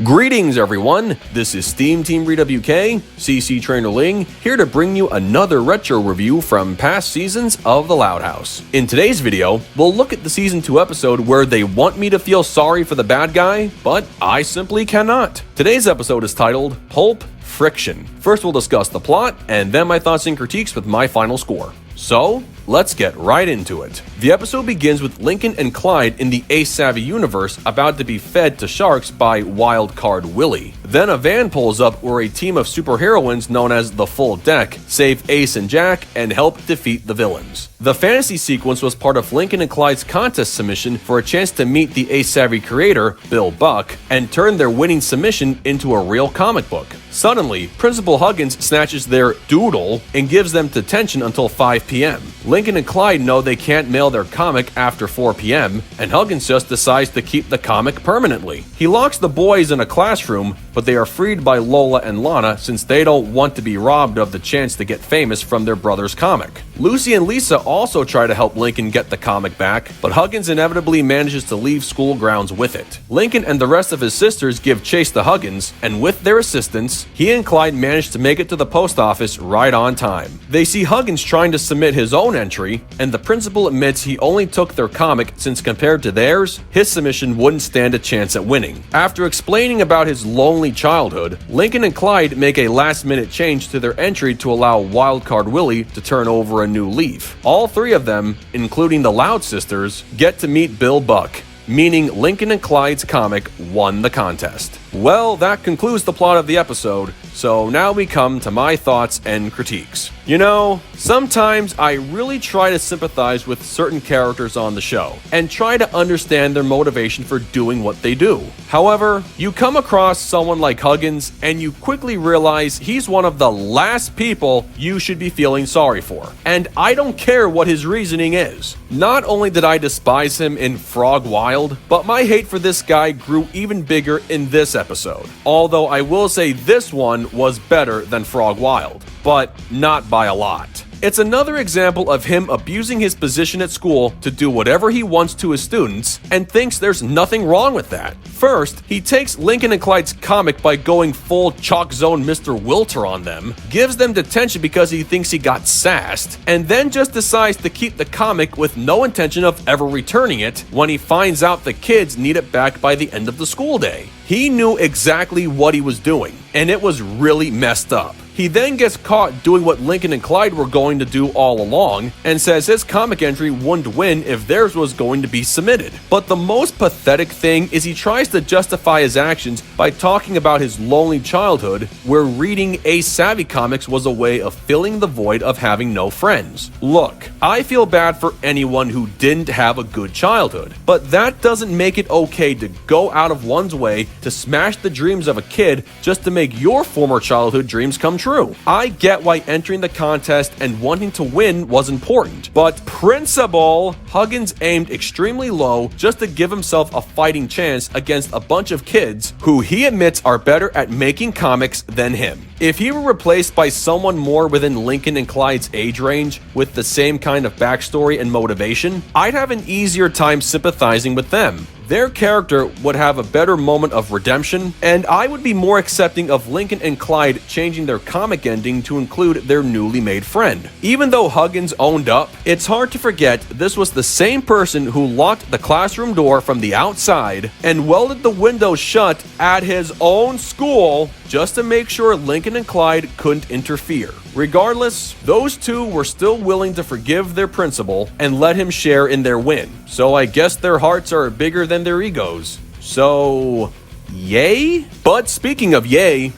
Greetings everyone, this is SteamTeamRedubUK, CC Trainor-Ling, here to bring you another retro review from past seasons of The Loud House. In today's video, we'll look at the Season 2 episode where they want me to feel sorry for the bad guy, but I simply cannot. Today's episode is titled Pulp Friction. First we'll discuss the plot, and then my thoughts and critiques with my final score. So, let's get right into it. The episode begins with Lincoln and Clyde in the Ace Savvy universe about to be fed to sharks by wildcard Willy. Then a van pulls up where a team of superheroines known as the Full Deck save Ace and Jack and help defeat the villains. The fantasy sequence was part of Lincoln and Clyde's contest submission for a chance to meet the Ace Savvy creator, Bill Buck, and turn their winning submission into a real comic book. Suddenly, Principal Huggins snatches their doodle and gives them detention until 5 p.m. Lincoln and Clyde know they can't mail their comic after 4 p.m., and Huggins just decides to keep the comic permanently. He locks the boys in a classroom, but they are freed by Lola and Lana since they don't want to be robbed of the chance to get famous from their brother's comic. Lucy and Lisa also try to help Lincoln get the comic back, but Huggins inevitably manages to leave school grounds with it. Lincoln and the rest of his sisters give chase to Huggins, and with their assistance, he and Clyde manage to make it to the post office right on time. They see Huggins trying to submit his own entry, and the principal admits he only took their comic since compared to theirs, his submission wouldn't stand a chance at winning. After explaining about his lonely childhood, Lincoln and Clyde make a last-minute change to their entry to allow wildcard Willy to turn over a new leaf. All three of them, including the Loud sisters, get to meet Bill Buck, meaning Lincoln and Clyde's comic won the contest. Well, that concludes the plot of the episode, so now we come to my thoughts and critiques. You know, sometimes I really try to sympathize with certain characters on the show, and try to understand their motivation for doing what they do. However, you come across someone like Huggins, and you quickly realize he's one of the last people you should be feeling sorry for. And I don't care what his reasoning is. Not only did I despise him in Frog Wild, but my hate for this guy grew even bigger in this episode. Although I will say this one was better than Frog Wild, but not by a lot. It's another example of him abusing his position at school to do whatever he wants to his students and thinks there's nothing wrong with that. First, he takes Lincoln and Clyde's comic by going full Chalk Zone Mr. Wilter on them, gives them detention because he thinks he got sassed, and then just decides to keep the comic with no intention of ever returning it when he finds out the kids need it back by the end of the school day. He knew exactly what he was doing, and it was really messed up. He then gets caught doing what Lincoln and Clyde were going to do all along, and says his comic entry wouldn't win if theirs was going to be submitted. But the most pathetic thing is he tries to justify his actions by talking about his lonely childhood, where reading Ace Savvy comics was a way of filling the void of having no friends. Look, I feel bad for anyone who didn't have a good childhood, but that doesn't make it okay to go out of one's way to smash the dreams of a kid just to make your former childhood dreams come true. I get why entering the contest and wanting to win was important, but Principal Huggins aimed extremely low just to give himself a fighting chance against a bunch of kids who he admits are better at making comics than him. If he were replaced by someone more within Lincoln and Clyde's age range with the same kind of backstory and motivation, I'd have an easier time sympathizing with them. Their character would have a better moment of redemption, and I would be more accepting of Lincoln and Clyde changing their comic ending to include their newly made friend. Even though Huggins owned up, it's hard to forget this was the same person who locked the classroom door from the outside and welded the window shut at his own school just to make sure Lincoln and Clyde couldn't interfere. Regardless, those two were still willing to forgive their principal and let him share in their win. So I guess their hearts are bigger than their egos. So, yay? But speaking of yay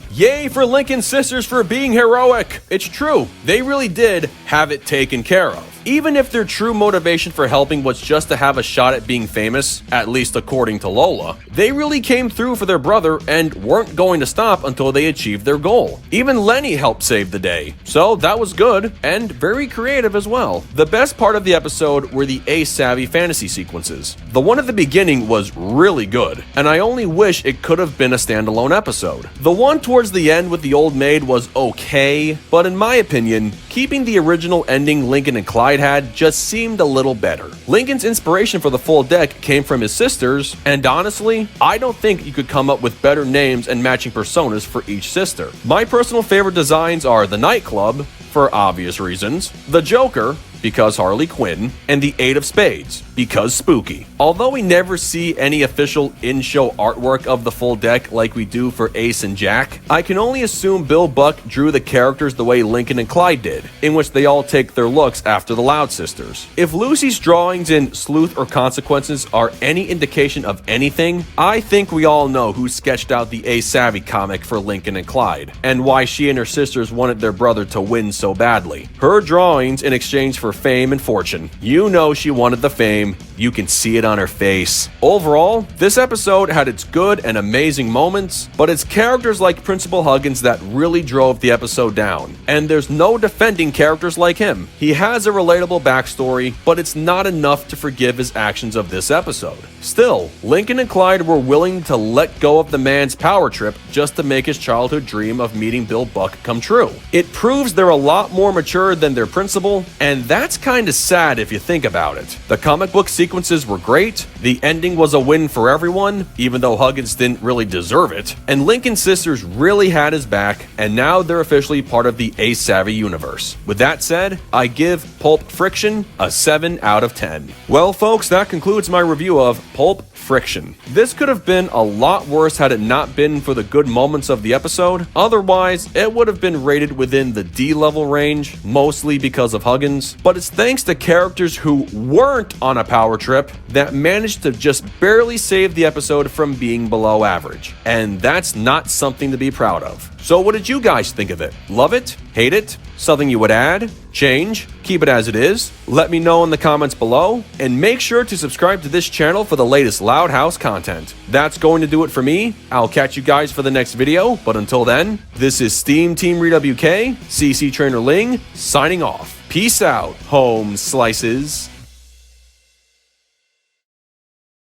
for Lincoln's sisters for being heroic. It's true, they really did have it taken care of. Even if their true motivation for helping was just to have a shot at being famous, at least according to Lola, they really came through for their brother and weren't going to stop until they achieved their goal. Even Lenny helped save the day, so that was good and very creative as well. The best part of the episode were the Ace Savvy fantasy sequences. The one at the beginning was really good, and I only wish it could have been a standalone episode. The one towards the end with the old maid was okay, but in my opinion, keeping the original ending Lincoln and Clyde had just seemed a little better. Lincoln's inspiration for the full deck came from his sisters, and honestly, I don't think you could come up with better names and matching personas for each sister. My personal favorite designs are the Nightclub, for obvious reasons, the Joker, because Harley Quinn, and the Eight of Spades, because spooky. Although we never see any official in-show artwork of the full deck like we do for Ace and Jack, I can only assume Bill Buck drew the characters the way Lincoln and Clyde did, in which they all take their looks after the Loud Sisters. If Lucy's drawings in Sleuth or Consequences are any indication of anything, I think we all know who sketched out the Ace Savvy comic for Lincoln and Clyde, and why she and her sisters wanted their brother to win so badly. Her drawings in exchange for fame and fortune. You know she wanted the fame. You can see it on her face. Overall, this episode had its good and amazing moments, but it's characters like Principal Huggins that really drove the episode down. And there's no defending characters like him. He has a relatable backstory, but it's not enough to forgive his actions of this episode. Still, Lincoln and Clyde were willing to let go of the man's power trip just to make his childhood dream of meeting Bill Buck come true. It proves they're a lot more mature than their principal, and that's kinda sad if you think about it. The comic book sequences were great, the ending was a win for everyone, even though Huggins didn't really deserve it, and Lincoln's sisters really had his back, and now they're officially part of the Ace Savvy universe. With that said, I give Pulp Friction a 7 out of 10. Well folks, that concludes my review of Pulp Friction. This could have been a lot worse had it not been for the good moments of the episode. Otherwise, it would have been rated within the D level range, mostly because of Huggins. But it's thanks to characters who weren't on a power trip that managed to just barely save the episode from being below average. And that's not something to be proud of. So what did you guys think of it? Love it? Hate it? Something you would add? Change? Keep it as it is? Let me know in the comments below, and make sure to subscribe to this channel for the latest Loud House content. That's going to do it for me. I'll catch you guys for the next video, but until then, this is SteamTeamRedubUK, CC Trainor-Ling, signing off. Peace out, home slices.